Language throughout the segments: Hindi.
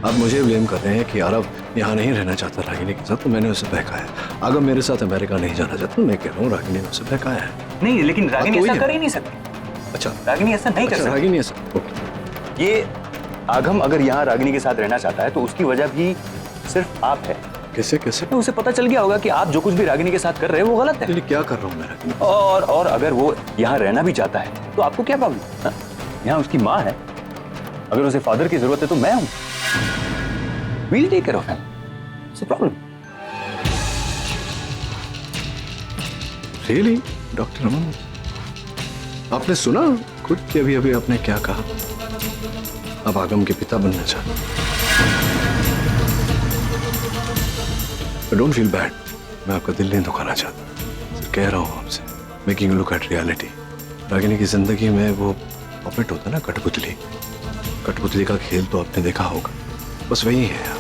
आप मुझे ब्लेम कर रहे हैं कि आरव यहाँ नहीं रहना चाहता रागिनी के साथ, तो मैंने उसे बहकाया। अगर मेरे साथ अमेरिका नहीं जाना चाहता, मैं कह रहा हूँ रागिनी ने उसे बहकाया है। नहीं, लेकिन रागिनी तो ऐसा वही कर है। ही नहीं सकती। अच्छा, रागिनी ऐसा नहीं कर अच्छा सकती। रागिनी ऐसा, ओके। ये आगम अगर यहाँ रागिनी के साथ रहना चाहता है तो उसकी वजह भी सिर्फ आप है। कैसे कैसे? तो उसे पता चल गया होगा कि आप जो कुछ भी रागिनी के साथ कर रहे हो वो गलत है। लेकिन क्या कर रहा हूँ मैं रागिनी? और अगर वो यहाँ रहना भी चाहता है तो आपको क्या प्रॉब्लम? यहाँ उसकी माँ है, अगर उसे फादर की जरूरत है तो मैं हूँ। We'll take care of him. What's the problem? Really, doctor Aman, आपने सुना खुद कि अभी अभी आपने क्या कहा? अब आगम के पिता बनना चाहते। डोंट फील बैड, मैं आपका दिल नहीं दुखाना चाहता। सिर्फ कह रहा हूँ आपसे, making look at reality. Ragini की जिंदगी में वो पपेट होता है ना, कठपुतली। कठपुतली का खेल तो आपने देखा होगा, बस वही है आप।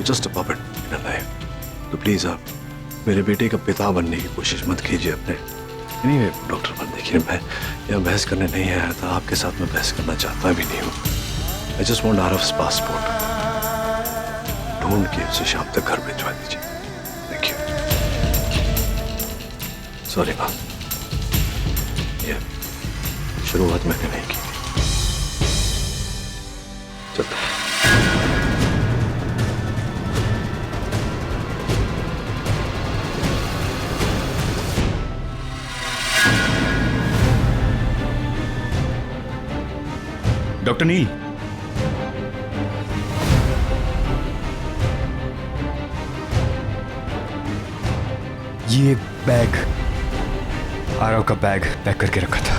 Just a puppet in a life. तो प्लीज आप मेरे बेटे का पिता बनने की कोशिश मत कीजिए अपने। नहीं डॉक्टर अमन, देखिए मैं यहाँ बहस करने नहीं आया था, आपके साथ मैं बहस करना चाहता भी नहीं हूँ। I just want Aarav's passport. ढूंढ के उसे शाम तक घर भिजवा दीजिए। Thank you. सॉरी मैम, ये शुरुआत मैंने नहीं की थी। चलता हूं। डॉक्टर नील, ये बैग, आरव का बैग पैक करके रखा था।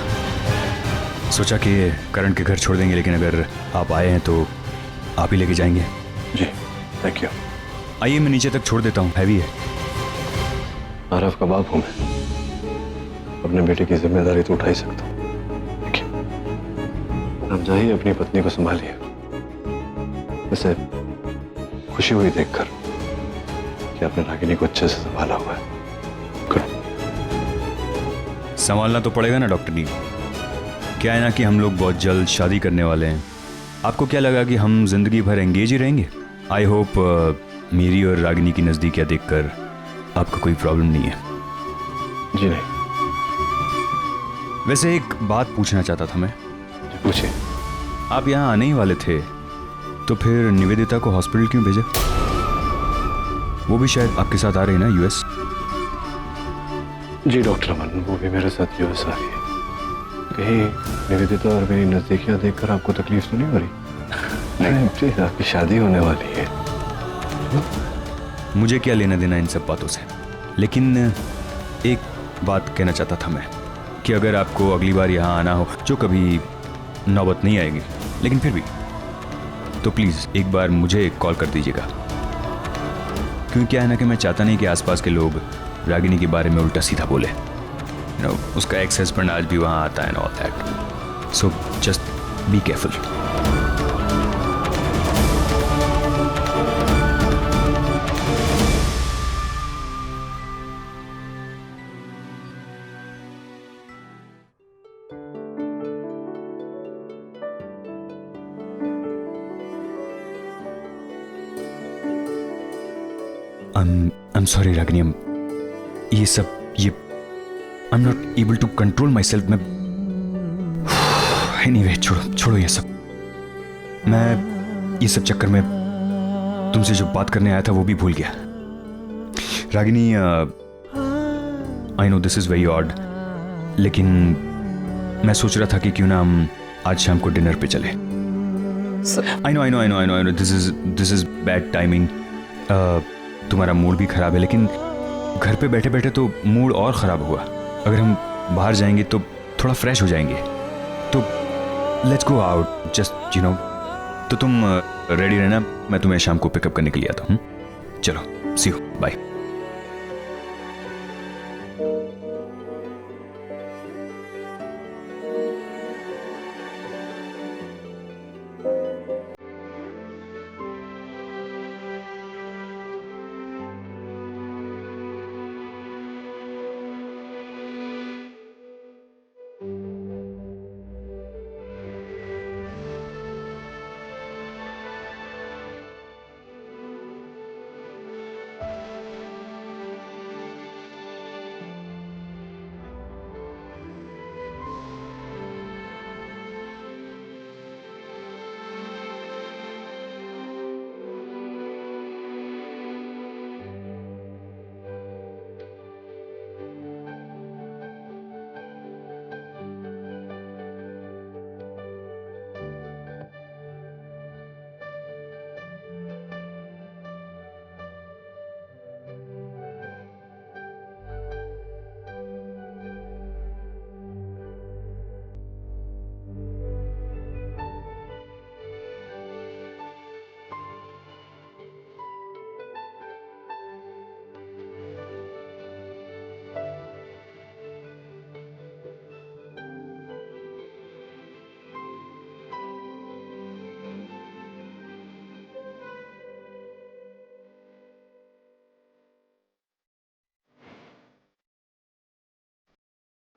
सोचा कि करण के घर छोड़ देंगे, लेकिन अगर आप आए हैं तो आप ही लेके जाएंगे। जी थैंक यू। आइए मैं नीचे तक छोड़ देता हूँ, हैवी है। आरव का बाप हूं मैं, अपने बेटे की जिम्मेदारी तो उठा ही सकता हूँ। आप जाइए, अपनी पत्नी को संभालिए। वैसे खुशी हुई देखकर कि आपने रागिनी को अच्छे से संभाला हुआ है। संभालना तो पड़ेगा ना डॉक्टर नील। क्या है ना कि हम लोग बहुत जल्द शादी करने वाले हैं। आपको क्या लगा कि हम जिंदगी भर एंगेज ही रहेंगे? आई होप मेरी और रागिनी की नजदीकियां देखकर आपको कोई प्रॉब्लम नहीं है। जी नहीं। वैसे एक बात पूछना चाहता था मैं। पूछिए। आप यहाँ आने ही वाले थे, तो फिर निवेदिता को हॉस्पिटल क्यों भेजा? वो भी शायद आपके साथ आ रही है ना यूएस? जी डॉक्टर अमन, वो भी मेरे साथ यूएस आ रही है। कहीं निवेदिता और मेरी नजदीकियां देखकर आपको तकलीफ तो नहीं हो रही? नहीं प्लीज, आपकी शादी होने वाली है। मुझे क्या लेना देना इन सब बातों से, लेकिन एक बात कहना चाहता था मैं कि अगर आपको अगली बार यहाँ आना हो, जो कभी नौबत नहीं आएगी लेकिन फिर भी, तो प्लीज़ एक बार मुझे कॉल कर दीजिएगा। क्योंकि क्या है ना कि मैं चाहता नहीं कि आसपास के लोग रागिनी के बारे में उल्टा सीधा बोले। उसका एक्स हस्बैंड आज भी वहाँ आता है and all that. So just be careful. I'm sorry Ragini, ये सब ये I'm not able to control myself। मैं anyway, छोड़ो ये सब। मैं ये सब चक्कर में तुमसे जो बात करने आया था वो भी भूल गया। Ragini, I know this is very odd, लेकिन मैं सोच रहा था कि क्यों ना हम आज शाम को डिनर पे चले। I know this is bad timing। तुम्हारा मूड भी खराब है, लेकिन घर पे बैठे बैठे तो मूड और ख़राब हुआ। अगर हम बाहर जाएंगे तो थोड़ा फ्रेश हो जाएंगे। तो लेट्स गो आउट, जस्ट तो तुम रेडी रहना, मैं तुम्हें शाम को पिकअप करने के लिए आता हूँ। चलो, सी यू, बाय।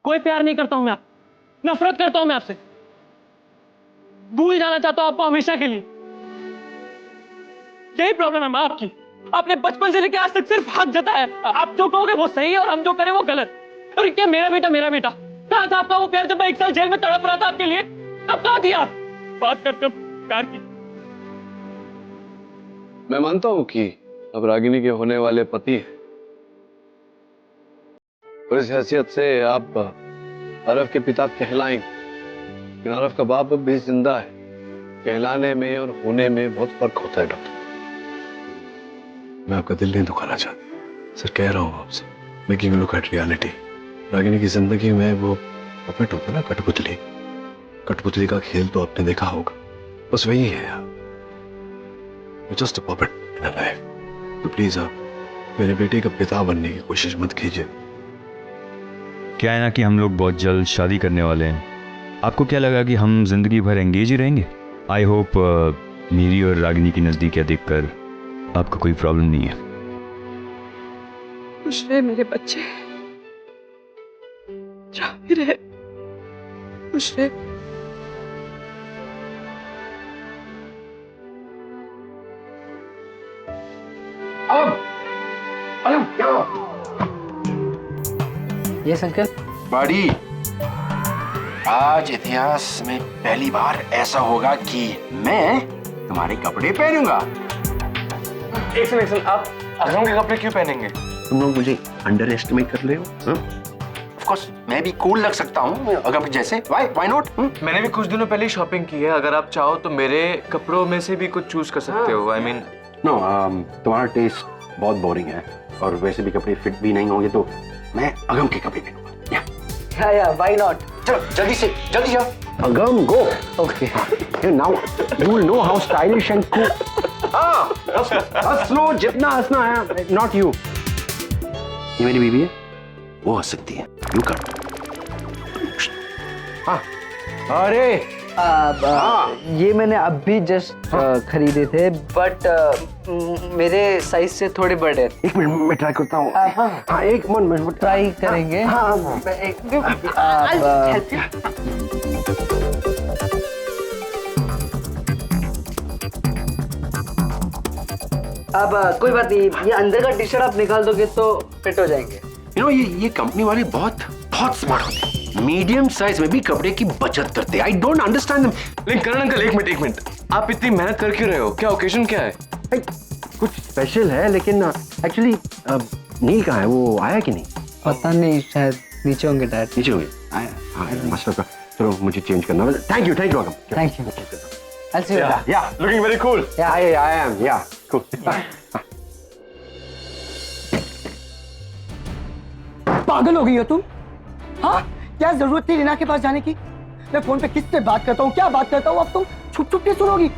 कोई प्यार नहीं करता हूं मैं आपसे, नफरत करता हूं मैं आपसे, भूल जाना चाहता हूं आपको हमेशा के लिए। यही प्रॉब्लम है माँ आपकी। आपने बचपन से लेकर आज तक सिर्फ हक जताया है। आप जो कहोगे वो सही है और हम जो करें वो गलत। और क्या मेरा बेटा कहाँ था आपका वो प्यार जब मैं 1 साल जेल में तड़प रहा था आपके लिए? तब कहाँ थी आप? बात करते प्यार की। मैं मानता हूं कि अब रागिनी के होने वाले पति हैं, और इस हैसियत से आप अरब के पिता कहलाएंगे, लेकिन अरब का बाप अब भी जिंदा है। कहलाने में और होने में बहुत फर्क होता है डॉक्टर। मैं आपका दिल नहीं दुखाना चाहता सर, कह रहा हूं आपसे, making look at reality. Ragini की जिंदगी में वो पपेट होता ना, कठपुतली, कठपुतली का खेल तो आपने देखा होगा, बस वही है यार। Just a puppet in a life. तो प्लीज आप मेरे बेटे का पिता बनने की कोशिश मत कीजिए। क्या है ना कि हम लोग बहुत जल्द शादी करने वाले हैं। आपको क्या लगा कि हम जिंदगी भर एंगेज ही रहेंगे? आई होप मेरी और रागिनी की नज़दीकियाँ देखकर आपको कोई प्रॉब्लम नहीं है। खुश रहे मेरे बच्चे, जहाँ भी रहे खुश रहे। Yes uncle. बड़ी आज इतिहास में पहली बार ऐसा होगा कि मैं तुम्हारे कपड़े पहनूंगा। एक सेकंड, आप अगम के कपड़े क्यों पहनेंगे? तुम लोग मुझे अंडर एस्टिमेट कर रहे हो। ऑफ कोर्स मैं भी कूल लग सकता हूँ अगम जैसे। Why not? मैंने भी कुछ दिनों पहले ही शॉपिंग की है। अगर आप चाहो तो मेरे कपड़ों में से भी कुछ चूज कर सकते हो। आई मीन नो, तुम्हारा टेस्ट बहुत बोरिंग है और वैसे भी कपड़े फिट भी नहीं होंगे, तो मैं अगम के कपड़े पहनूंगा। या व्हाई नॉट? चलो जल्दी जाओ। Agam go. Okay now you will know how stylish and cool. हंसो जितना हंसना है, नॉट यू। ये मेरी बीवी है, वो हंस सकती है। यू कर। हाँ अरे ये मैंने अभी जस्ट खरीदे थे, बट मेरे साइज से थोड़े बड़े। एक मिनट मैं ट्राई करता हूँ। हाँ एक मिनट ट्राई करेंगे। अब कोई बात नहीं, ये अंदर का टी शर्ट आप निकाल दोगे तो फिट हो जाएंगे। यू नो ये कंपनी वाले बहुत स्मार्ट होते हैं। मीडियम साइज में भी कपड़े की बचत करते हैं। I don't understand them. लेकिन करण अंकल एक मिनट, आप इतनी मेहनत कर क्यों रहे हो? क्या ओकेजन क्या है? कुछ स्पेशल है, लेकिन एक्चुअली नील कहाँ है? वो आया कि नहीं? पता नहीं, शायद नीचे होंगे डैड। नीचे होंगे। मस्त होगा। चलो मुझे चेंज करना। Thank you Agam. Thank you. I'll see you later. Yeah, looking very cool. Yeah. I am. Yeah, cool. पागल हो गई हो तुम? हाँ, क्या जरूरत थी रीना के पास जाने की? मैं फोन पे किससे बात करता हूँ, क्या बात करता हूँ, अब तुम छुप छुप के सुनोगी?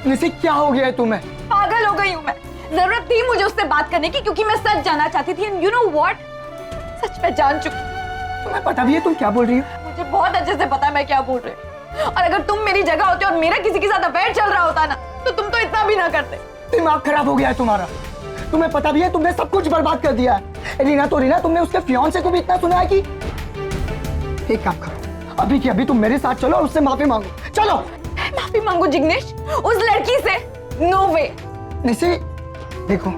निसे क्या हो गया है तुम्हें? पागल हो गई हूँ मैं। जरूरत थी मुझे उससे बात करने की, क्योंकि मैं सच जानना चाहती थी। एंड यू नो व्हाट, सच मैं जान चुकी। तुम्हें पता भी है तुम क्या बोल रही हो? मुझे बहुत अच्छे से पता है मैं क्या बोल रही हूँ। और अगर तुम मेरी जगह होते और मेरा किसी के साथ अफेयर चल रहा होता ना, तो तुम तो इतना भी ना करते। दिमाग खराब हो गया है तुम्हारा। तुम्हें पता भी है तुमने सब कुछ बर्बाद कर दिया है। रीना तो रीना, तुमने उसके फियांसे को भी इतना सुना है कि एक काम करो, अभी की अभी तुम मेरे साथ चलो और उससे माफी मांगो। चलो। माफी मांगो जिग्नेश उस लड़की से? नो वे। निसे देखो,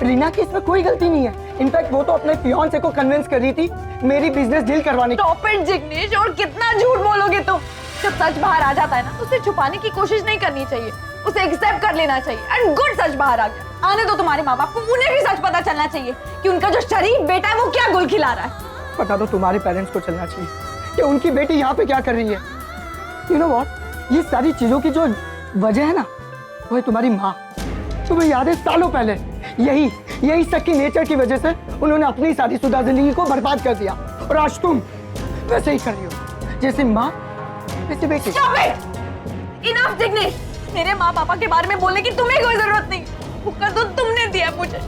रीना की इसमें कोई गलती नहीं है। इनफैक्ट वो तो अपने फियांसे को कन्विंस कर रही थी मेरी बिजनेस डील करवाने की। स्टॉप इट जिग्नेश, और कितना झूठ बोलोगे तुम? जब सच बाहर आ जाता है ना, तो उसे छुपाने की कोशिश नहीं करनी चाहिए, उसे एक्सेप्ट कर लेना चाहिए। एंड गुड, सच बाहर आ गया। आने दो तुम्हारे माँ बाप को, उन्हें भी सच पता चलना चाहिए कि उनका जो शरीफ बेटा है वो क्या गुल खिला रहा है। पता तो तुम्हारे पेरेंट्स को चलना चाहिए कि उनकी बेटी यहाँ पे क्या कर रही है। यू नो व्हाट, ये सारी चीजों की जो वजह है ना, वो है तुम्हारी माँ। तुम्हें याद है सालों पहले यही सबकी नेचर की वजह से उन्होंने अपनी शादीशुदा जिंदगी को बर्बाद कर दिया, और आज तुम वैसे ही कर रही हो, जैसे माँ वैसे बेटी। Stop it! Enough, जिग्नेश। मेरे माँ पापा के बारे में बोलने की तुम्हें कोई जरूरत नहीं। हुक्का तो तुमने दिया मुझे।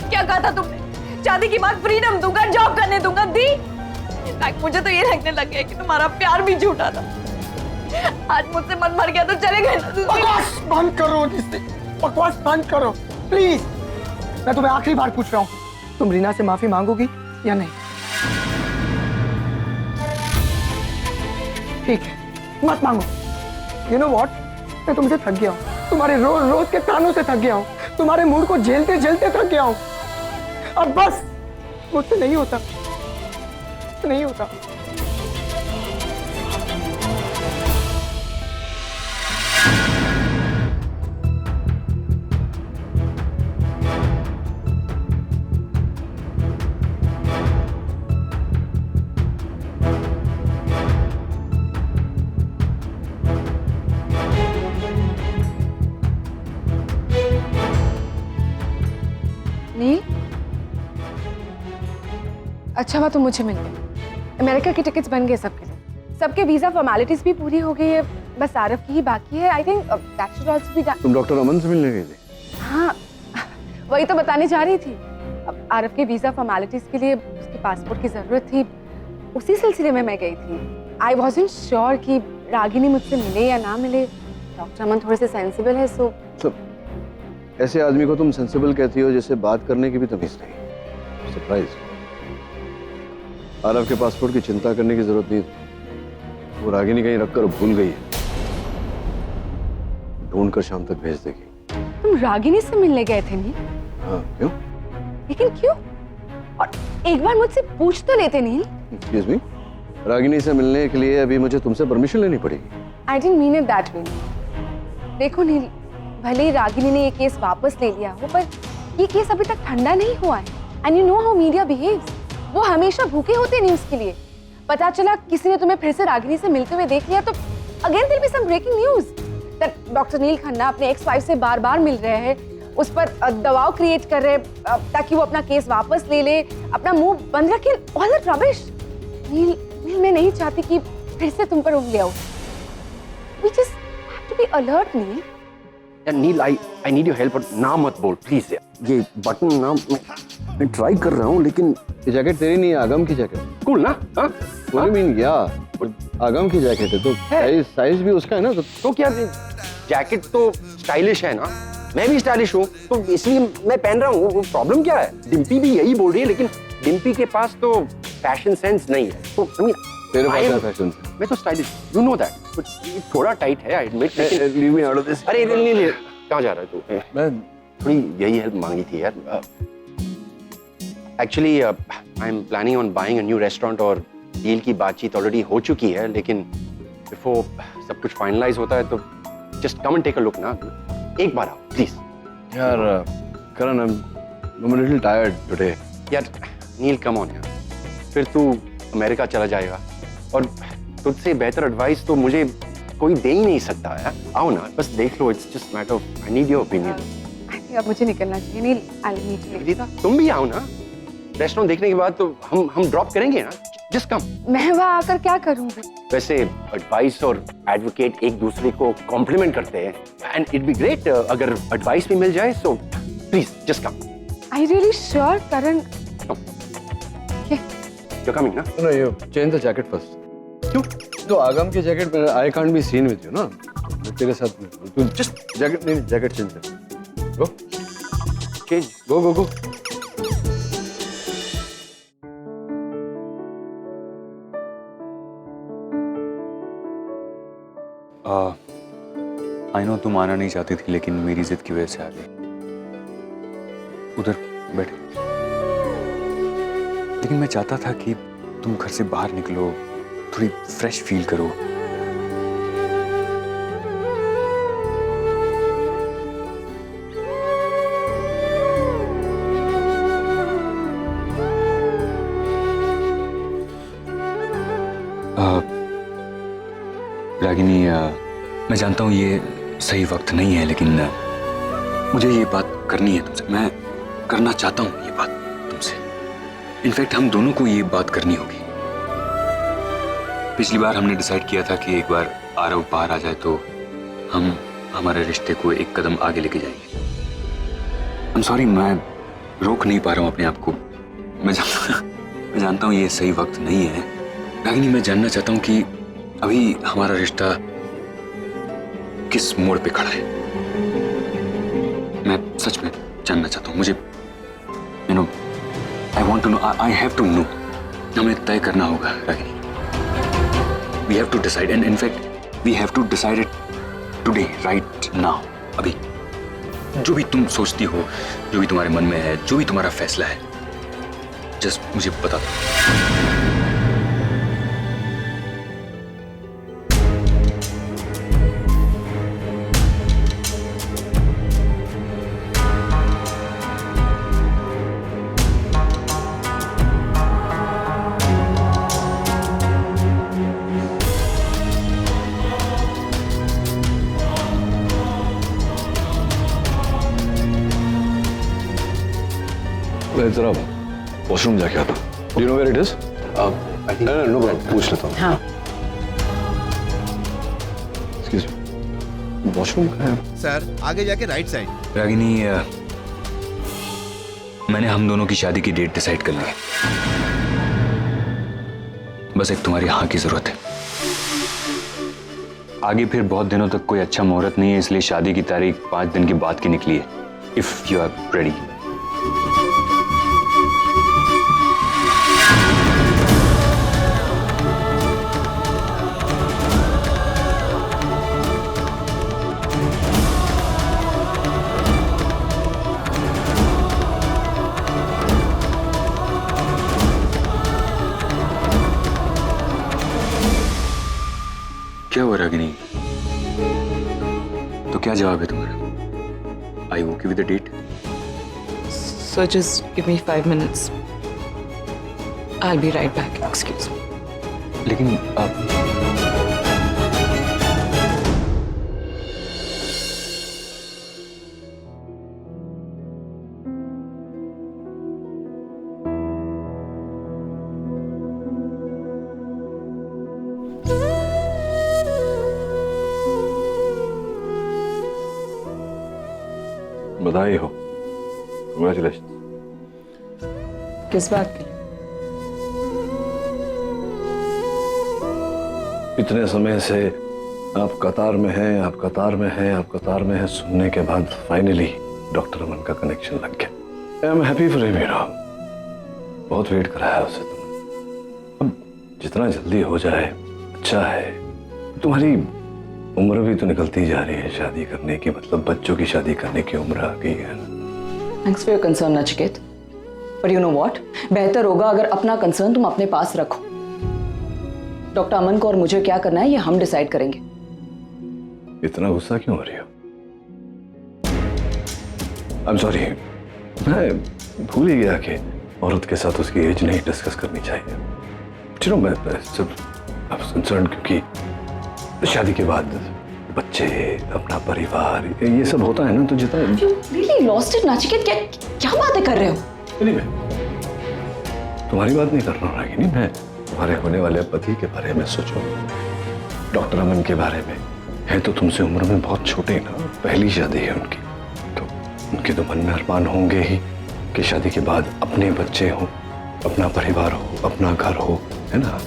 क्या कहा था तुमने? शादी के बाद फ्रीडम दूंगा, जॉब करने दूंगा, दी? इनफैक्ट मुझे तो ये लगने लग गया कि तुम्हारा प्यार भी झूठा था। आज मुझसे मन भर गया तो चले गए ना। बकवास बंद करो निसे, बकवास बंद करो प्लीज। मैं तुम्हें आखिरी बार पूछ रहा हूँ, तुम रीना से माफी मांगोगी या नहीं? ठीक है, मत मांगो। यू नो व्हाट, मैं तुमसे थक गया हूँ, तुम्हारे रोज रोज के तानों से थक गया हूँ, तुम्हारे मूड को झेलते झेलते थक गया हूँ। अब बस, मुझसे नहीं होता, नहीं होता। नील, अच्छा हुआ तुम मुझे मिल गए। अमेरिका के टिकट्स बन गए सबके लिए, सबके वीजा फॉर्मेलिटीज भी पूरी हो गई है, बस आरव की ही बाकी है। I think that should also be done. तुम डॉक्टर अमन से मिलने गई थी? हाँ, वही तो बताने जा रही थी। अब आरव के वीजा फॉर्मेलिटीज के लिए उसके पासपोर्ट की जरूरत थी, उसी सिलसिले में मैं गई थी। आई वॉजंट श्योर कि रागिनी मुझसे मिले या ना मिले। डॉक्टर अमन थोड़े से सेंसिबल है, सो ऐसे आदमी को तुम सेंसिबल कहती हो जिसे बात करने की भी तमीज नहीं। सरप्राइज। आरव के पासपोर्ट की चिंता करने की जरूरत नहीं, वो रागिनी कहीं रखकर भूल गई है, ढूंढ कर शाम तक भेज देगी। तुम रागिनी से मिलने गए थे नील? हाँ, क्यों? लेकिन क्यों? और एक बार मुझसे पूछ तो लेते नील। एक्सक्यूज मी, रागिनी से मिलने के लिए अभी मुझे तुमसे परमिशन लेनी पड़ेगी। I didn't mean it that way. देखो नील, भले ही रागिनी ने ये केस वापस ले लिया हो, पर ये केस अभी तक ठंडा नहीं हुआ है। And you know how media behaves, वो हमेशा भूखे होते न्यूज के लिए। पता चला किसी ने तुम्हें फिर से रागिनी से मिलते हुए देख लिया तो again there be some breaking news that doctor Neel Khanna अपने एक्स वाइफ से बार बार मिल रहे हैं, उस पर दबाव क्रिएट कर रहे ताकि वो अपना केस वापस ले ले, अपना मुंह बंद रखे। All that rubbish. नील, मैं नहीं चाहती कि फिर से तुम पर उंगलियां उठे। We just have to be alert Neel. यार Neel, I need your help, और ना मत बोल प्लीज। ये बटन ना मैं ट्राई कर रहा हूँ, लेकिन ये जैकेट तेरी नहीं है, आगम की जैकेट। कूल ना? हाँ? What do you mean? या आगम की जैकेट है तो साइज भी उसका है ना, तो क्या जैकेट तो स्टाइलिश है ना, मैं भी स्टाइलिश हूँ तो इसलिए मैं पहन रहा हूँ। वो प्रॉब्लम क्या है? डिम्पी भी यही बोल रही है, लेकिन डिम्पी के पास तो फैशन सेंस नहीं है। तो तेरे पास क्या फैशन? मैं तो स्टाइलिश, यू नो दैट। ये थोड़ा टाइट है, I admit. Leave me out of this. अरे नहीं, कहाँ जा रहा है तू? मैं थोड़ी यही हेल्प मांगी थी यार। Actually I am planning on buying a new restaurant, और डील की बातचीत ऑलरेडी हो चुकी है, लेकिन बिफोर सब कुछ फाइनलाइज होता है तो just come and take a look ना, एक बार आओ प्लीज। यार करण, I'm a little tired today. यार नील, कम ऑन यार, फिर तू अमेरिका चला जाएगा और तुझसे बेहतर एडवाइस तो मुझे कोई दे ही नहीं सकता यार। आओ ना, बस देख लो, it's just matter of I need your opinion. I think अब मुझे निकलना चाहिए Neel. I will meet you. Vidita, तुम भी आओ ना, रेस्टोरेंट देखने के बाद तो हम ड्रॉप करेंगे ना, जस्ट कम। मैं वहाँ आकर क्या करूँगी? वैसे एडवाइस और एडवोकेट एक दूसरे को कॉम्प्लीमेंट करते हैं, एंड इट बी ग्रेट अगर एडवाइस भी मिल जाए, so please just come. I really sure Karan. You coming ना? No, you change the jacket first. क्यों? तो आगम की जैकेट में I can't be seen with you ना, मैं तेरे साथ में तू जस्ट जैकेट नहीं, जैकेट चेंज कर। गो change. Go go go. I know तुम आना नहीं चाहती थी, लेकिन मेरी जिद की वजह से आ गई। उधर बैठे। लेकिन मैं चाहता था कि तुम घर से बाहर निकलो, थोड़ी फ्रेश फील करो। रागिनी, मैं जानता हूँ ये सही वक्त नहीं है, लेकिन मुझे ये बात करनी है तुमसे। मैं करना चाहता हूँ ये बात तुमसे। इनफैक्ट हम दोनों को ये बात करनी होगी। पिछली बार हमने डिसाइड किया था कि एक बार आरव बाहर आ जाए तो हम हमारे रिश्ते को एक कदम आगे लेके जाएंगे। आई एम सॉरी, मैं रोक नहीं पा रहा हूँ अपने आप को। मैं जानता हूँ ये सही वक्त नहीं है। रागिनी, मैं जानना चाहता हूँ कि अभी हमारा रिश्ता किस मोड़ पे खड़ा है। मैं सच में जानना चाहता हूँ। मुझे you know, I want to know, I have to know. हमें तय करना होगा Ragini. We have to decide and in fact we have to decide it today right now, अभी। जो भी तुम सोचती हो, जो भी तुम्हारे मन में है, जो भी तुम्हारा फैसला है, जस्ट मुझे बता दो। मैं जरा वॉशरूम जाके आता। Do you know where it is? No problem, पूछ लेता हूँ। हाँ। Excuse me, वॉशरूम कहाँ है? सर आगे जाके राइट साइड। रागिनी, मैंने हम दोनों की शादी की डेट डिसाइड कर ली है। बस एक तुम्हारी हाँ की जरूरत है। आगे फिर बहुत दिनों तक कोई अच्छा मुहूर्त नहीं है, इसलिए शादी की तारीख 5 दिन के बाद की निकली है। If you are ready. क्या हुआ रागिनी? तो क्या जवाब है तुम्हारा? I okay with the date? So just give me 5 minutes. I'll be right back. Excuse me. लेकिन अब बधाई हो। Congratulations। किस बात के लिए? इतने समय से आप कतार में हैं, आप कतार में हैं, आप कतार में हैं सुनने के बाद फाइनली डॉक्टर अमन का कनेक्शन लग गया। I am happy for him. बहुत वेट कराया उसे तुमने। अब जितना जल्दी हो जाए अच्छा है। तुम्हारी उम्र भी तो निकलती जा रही है शादी करने की, मतलब बच्चों की शादी करने की उम्र आ गई है। Thanks for your concern Nachiket, पर यू नो व्हाट, बेहतर होगा अगर अपना कंसर्न तुम अपने पास रखो। डॉक्टर अमन को और मुझे क्या करना है ये हम डिसाइड करेंगे। इतना गुस्सा क्यों हो रही हो? आई एम सॉरी, मैं भूल ही गया कि औरत के साथ उसकी एज नहीं डिस्कस करनी चाहिए। चलो मैं सिर्फ कंसर्न क्योंकि शादी के बाद बच्चे, अपना परिवार, ये सब होता है ना, तो जितना You really lost it, Nachiket. क्या बातें कर रहे हो? तुम्हारी बात नहीं कर रहा हूँ रागिनी, मैं तुम्हारे होने वाले पति के बारे में सोचो। डॉक्टर अमन के बारे में है तो तुमसे उम्र में बहुत छोटे ना, पहली शादी है उनकी, तो उनके तो मन में अरमान होंगे ही कि शादी के बाद अपने बच्चे हो, अपना परिवार हो, अपना घर हो, है ना?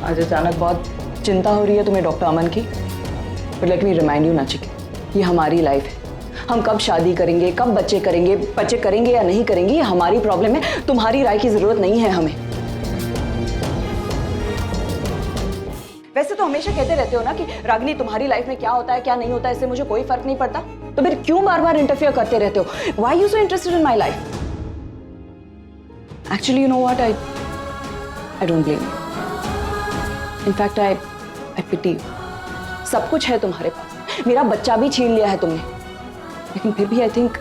आज अचानक बहुत चिंता हो रही है तुम्हें डॉक्टर अमन की, but let me remind you Nachiket, ये हमारी लाइफ है। हम कब शादी करेंगे, कब बच्चे करेंगे या नहीं करेंगे, ये हमारी प्रॉब्लम है। तुम्हारी राय की जरूरत नहीं है हमें। वैसे तो हमेशा कहते रहते हो ना कि रागिनी तुम्हारी लाइफ में क्या होता है क्या नहीं होता है इससे मुझे कोई फर्क नहीं पड़ता, तो फिर क्यों बार बार इंटरफियर करते रहते हो? Why you so interested in my life? Actually you know what, I don't blame you. In fact I pity you. सब कुछ है तुम्हारे पास, मेरा बच्चा भी छीन लिया है तुमने, लेकिन फिर भी आई थिंक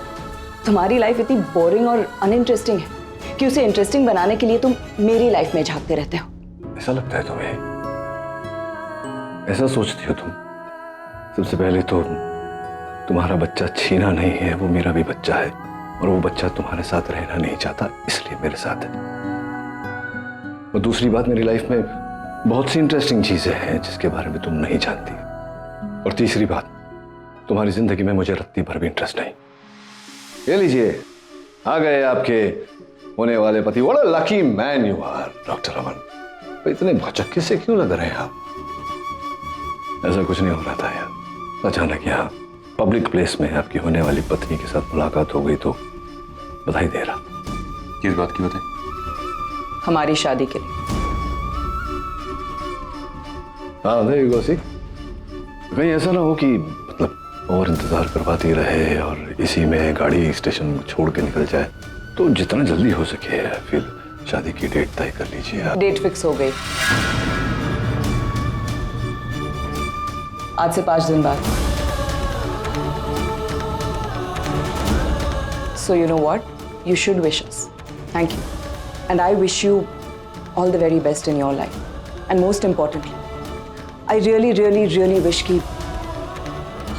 तुम्हारी लाइफ इतनी बोरिंग और अनइंटरेस्टिंग है कि उसे इंटरेस्टिंग बनाने के लिए तुम मेरी लाइफ में झांकते रहते हो। ऐसा लगता है तुम्हें? ऐसा सोचती हो तुम? सबसे पहले तो तुम्हारा बच्चा छीना नहीं है, वो मेरा भी बच्चा है, और वो बच्चा तुम्हारे साथ रहना नहीं चाहता, इसलिए मेरे साथ है। और दूसरी बात, मेरी लाइफ में बहुत सी इंटरेस्टिंग चीजें हैं जिसके बारे में तुम नहीं जानती। और तीसरी बात, तुम्हारी जिंदगी में मुझे रत्ती भर भी इंटरेस्ट नहीं। ये लीजिए, आ गए आपके होने वाले पति। What a lucky man you are doctor Aman. तो इतने भौचक्के से क्यों लग रहे हैं आप? ऐसा कुछ नहीं हो रहा था यार, अचानक यहाँ पब्लिक प्लेस में आपकी होने वाली पत्नी के साथ मुलाकात हो गई तो बधाई दे रहा। किस बात की बधाई? हमारी शादी के लिए। हाँ देयर यू गो सी। कहीं ऐसा ना हो कि मतलब और इंतजार करवाती रहे और इसी में गाड़ी स्टेशन छोड़ के निकल जाए। तो जितना जल्दी हो सके फिर शादी की डेट तय कर लीजिए आप। डेट फिक्स हो गई, आज से 5 दिन बाद। So you know what? You should wish us. Thank you. And I wish you all the very best in your life. And most importantly, I really, really, really wish कि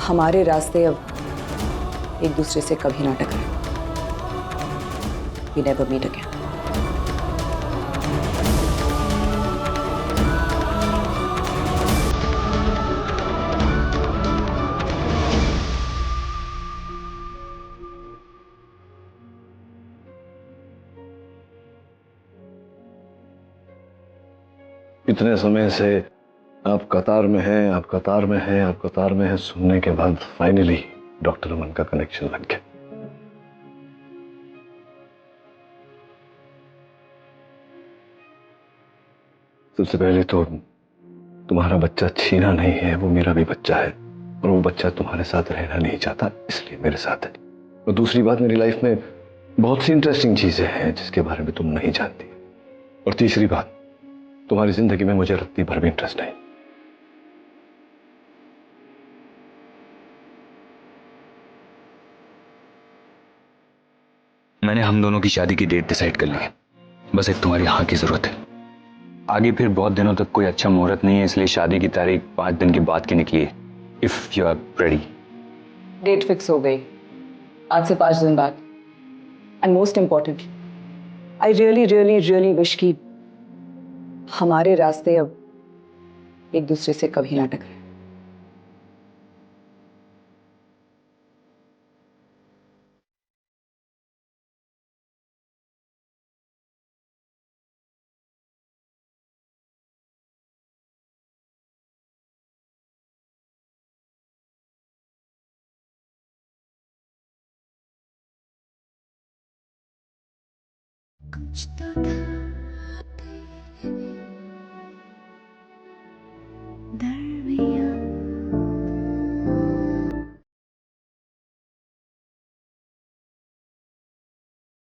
हमारे रास्ते अब एक दूसरे से कभी ना टकराएं। We never meet again. इतने समय से आप कतार में हैं, आप कतार में हैं, आप कतार में हैं सुनने के बाद फाइनली डॉक्टर अमन का कनेक्शन लग गया। सबसे पहले तो तुम्हारा बच्चा छीना नहीं है, वो मेरा भी बच्चा है और वो बच्चा तुम्हारे साथ रहना नहीं चाहता, इसलिए मेरे साथ है। और दूसरी बात, मेरी लाइफ में बहुत सी इंटरेस्टिंग चीजें हैं जिसके बारे में तुम नहीं जानती। और तीसरी बात, तुम्हारी जिंदगी में मुझे रत्ती भर भी इंटरेस्ट नहीं। मैंने हम दोनों की शादी की डेट डिसाइड कर ली है, बस एक तुम्हारी हाँ की जरूरत है। आगे फिर बहुत दिनों तक कोई अच्छा मुहूर्त नहीं है, इसलिए शादी की तारीख 5 दिन के बाद की निकली है। If you are ready. Date fix हो गई, आज से 5 दिन बाद। And most importantly, I really really really wish कि हमारे रास्ते अब एक दूसरे से कभी ना टकराएं। कुछ तो था